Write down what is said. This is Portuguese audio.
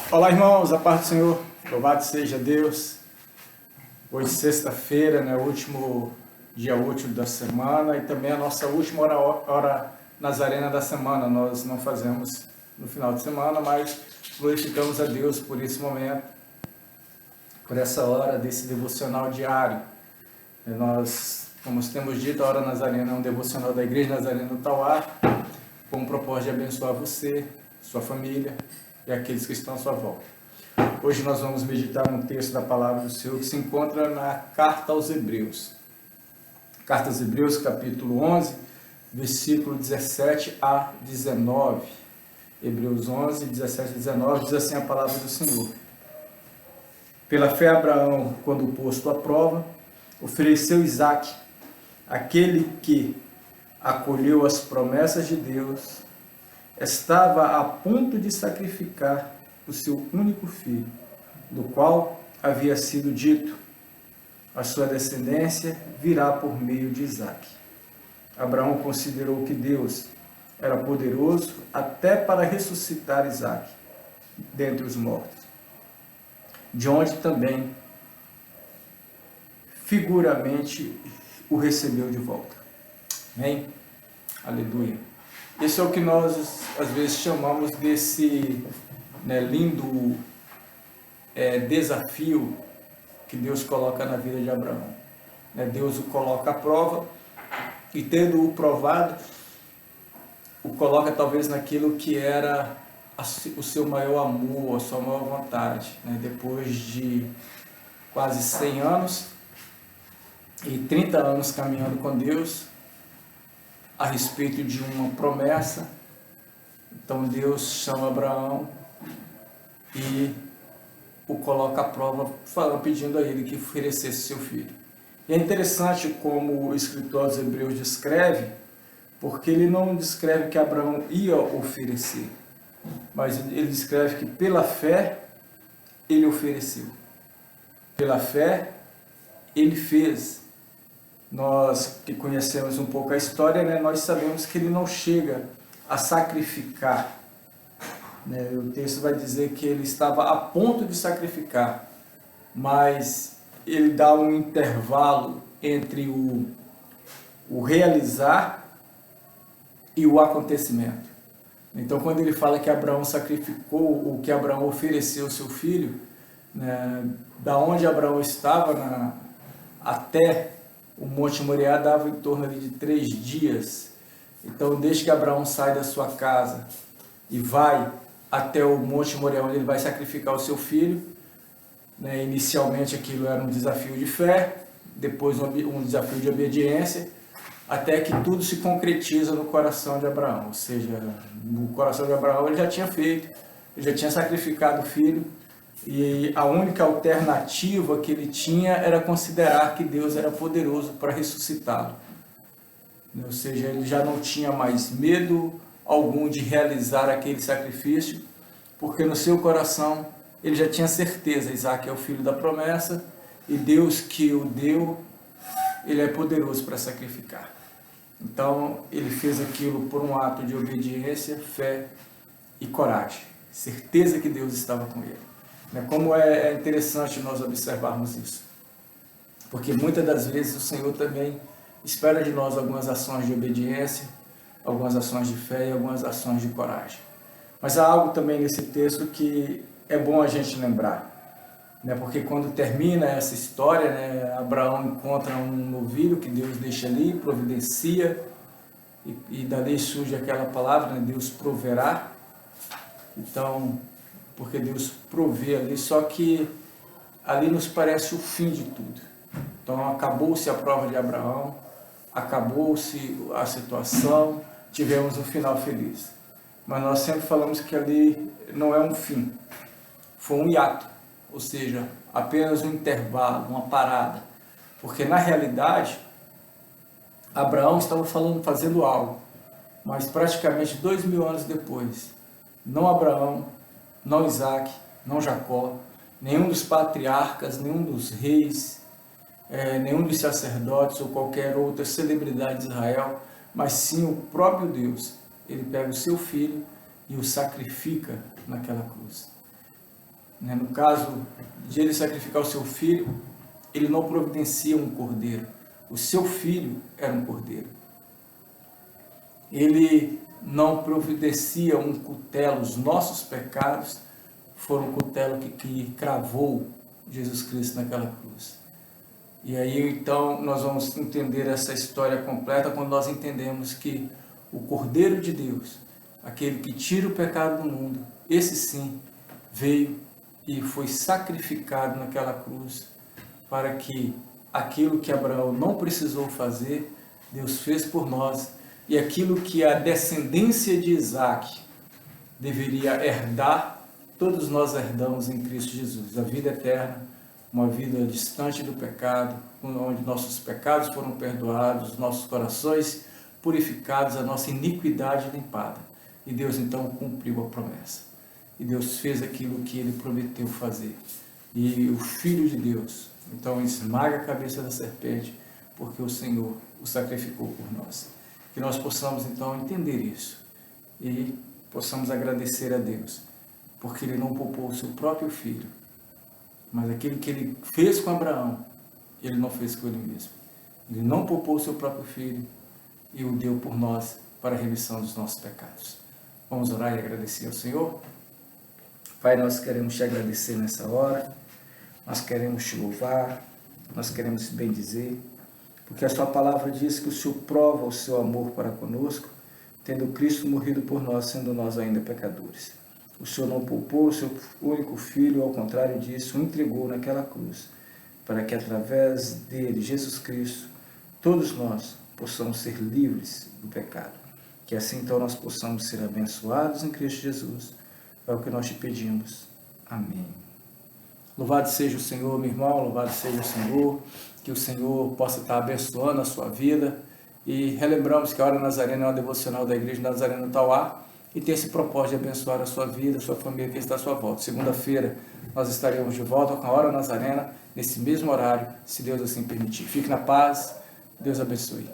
Olá, irmãos, a paz do Senhor, louvado seja Deus. Hoje, sexta-feira, né, o último dia útil da semana e também a nossa última hora nazarena da semana. Nós não fazemos no final de semana, mas glorificamos a Deus por esse momento, por essa hora desse devocional diário. Nós, como temos dito, a hora nazarena é um devocional da Igreja Nazarena do Tauá, com o propósito de abençoar você, sua família e aqueles que estão à sua volta. Hoje nós vamos meditar no texto da Palavra do Senhor que se encontra na Carta aos Hebreus. Carta aos Hebreus, capítulo 11, versículo 17 a 19. Hebreus 11, 17 a 19, diz assim a Palavra do Senhor. Pela fé Abraão, quando posto à prova, ofereceu Isaque, aquele que acolheu as promessas de Deus, estava a ponto de sacrificar o seu único filho, do qual havia sido dito, a sua descendência virá por meio de Isaque. Abraão considerou que Deus era poderoso até para ressuscitar Isaque dentre os mortos, de onde também figuramente o recebeu de volta. Amém? Aleluia. Esse é o que nós, às vezes, chamamos desse lindo desafio que Deus coloca na vida de Abraão. Deus o coloca à prova e, tendo-o provado, o coloca talvez naquilo que era o seu maior amor, a sua maior vontade. Depois de quase 100 anos e 30 anos caminhando com Deus, a respeito de uma promessa. Então Deus chama Abraão e o coloca à prova, pedindo a ele que oferecesse seu filho. E é interessante como o escritor aos Hebreus descreve, porque ele não descreve que Abraão ia oferecer, mas ele descreve que pela fé ele ofereceu. Pela fé ele fez. Nós que conhecemos um pouco a história, nós sabemos que ele não chega a sacrificar. O texto vai dizer que ele estava a ponto de sacrificar, mas ele dá um intervalo entre o realizar e o acontecimento. Então, quando ele fala que Abraão sacrificou, ou que Abraão ofereceu seu filho, da onde Abraão estava até o Monte Moriá dava em torno ali de 3 dias. Então, desde que Abraão sai da sua casa e vai até o Monte Moriá, onde ele vai sacrificar o seu filho, inicialmente aquilo era um desafio de fé, depois um desafio de obediência, até que tudo se concretiza no coração de Abraão. Ou seja, no coração de Abraão ele já tinha feito, ele já tinha sacrificado o filho, e a única alternativa que ele tinha era considerar que Deus era poderoso para ressuscitá-lo. Ou seja, ele já não tinha mais medo algum de realizar aquele sacrifício, porque no seu coração ele já tinha certeza, Isaque é o filho da promessa, e Deus que o deu, ele é poderoso para sacrificar. Então ele fez aquilo por um ato de obediência, fé e coragem, certeza que Deus estava com ele. Como é interessante nós observarmos isso, porque muitas das vezes o Senhor também espera de nós algumas ações de obediência, algumas ações de fé e algumas ações de coragem. Mas há algo também nesse texto que é bom a gente lembrar, porque quando termina essa história, Abraão encontra um novilho que Deus deixa ali, providencia, e dali surge aquela palavra, Deus proverá. Então, porque Deus provê ali, só que ali nos parece o fim de tudo. Então acabou-se a prova de Abraão, acabou-se a situação, tivemos um final feliz. Mas nós sempre falamos que ali não é um fim, foi um hiato, ou seja, apenas um intervalo, uma parada. Porque na realidade, Abraão estava fazendo algo, mas praticamente 2000 anos depois, não Abraão, não Isaque, não Jacó, nenhum dos patriarcas, nenhum dos reis, nenhum dos sacerdotes ou qualquer outra celebridade de Israel, mas sim o próprio Deus. Ele pega o seu filho e o sacrifica naquela cruz. No caso de ele sacrificar o seu filho, ele não providencia um cordeiro. O seu filho era um cordeiro. Ele não providencia um cutelo. Os nossos pecados foram um cutelo que cravou Jesus Cristo naquela cruz. E aí então nós vamos entender essa história completa quando nós entendemos que o Cordeiro de Deus, aquele que tira o pecado do mundo, esse sim veio e foi sacrificado naquela cruz para que aquilo que Abraão não precisou fazer, Deus fez por nós, e aquilo que a descendência de Isaac deveria herdar, todos nós herdamos em Cristo Jesus, a vida eterna, uma vida distante do pecado, onde nossos pecados foram perdoados, nossos corações purificados, a nossa iniquidade limpada. E Deus então cumpriu a promessa. E Deus fez aquilo que Ele prometeu fazer. E o Filho de Deus, então, esmaga a cabeça da serpente, porque o Senhor o sacrificou por nós. Que nós possamos então entender isso e possamos agradecer a Deus, porque Ele não poupou o seu próprio Filho, mas aquilo que Ele fez com Abraão, Ele não fez com Ele mesmo. Ele não poupou o seu próprio Filho e o deu por nós para a remissão dos nossos pecados. Vamos orar e agradecer ao Senhor? Pai, nós queremos te agradecer nessa hora, nós queremos te louvar, nós queremos te bendizer, porque a sua palavra diz que o Senhor prova o seu amor para conosco, tendo Cristo morrido por nós, sendo nós ainda pecadores. O Senhor não poupou o seu único Filho, ao contrário disso, o entregou naquela cruz, para que através dele, Jesus Cristo, todos nós possamos ser livres do pecado. Que assim então nós possamos ser abençoados em Cristo Jesus. É o que nós te pedimos. Amém. Louvado seja o Senhor, meu irmão, louvado seja o Senhor, que o Senhor possa estar abençoando a sua vida. E relembramos que a Hora Nazarena é uma devocional da Igreja Nazarena Tauá e tem esse propósito de abençoar a sua vida, a sua família que está à sua volta. Segunda-feira nós estaremos de volta com a Hora Nazarena, nesse mesmo horário, se Deus assim permitir. Fique na paz, Deus abençoe.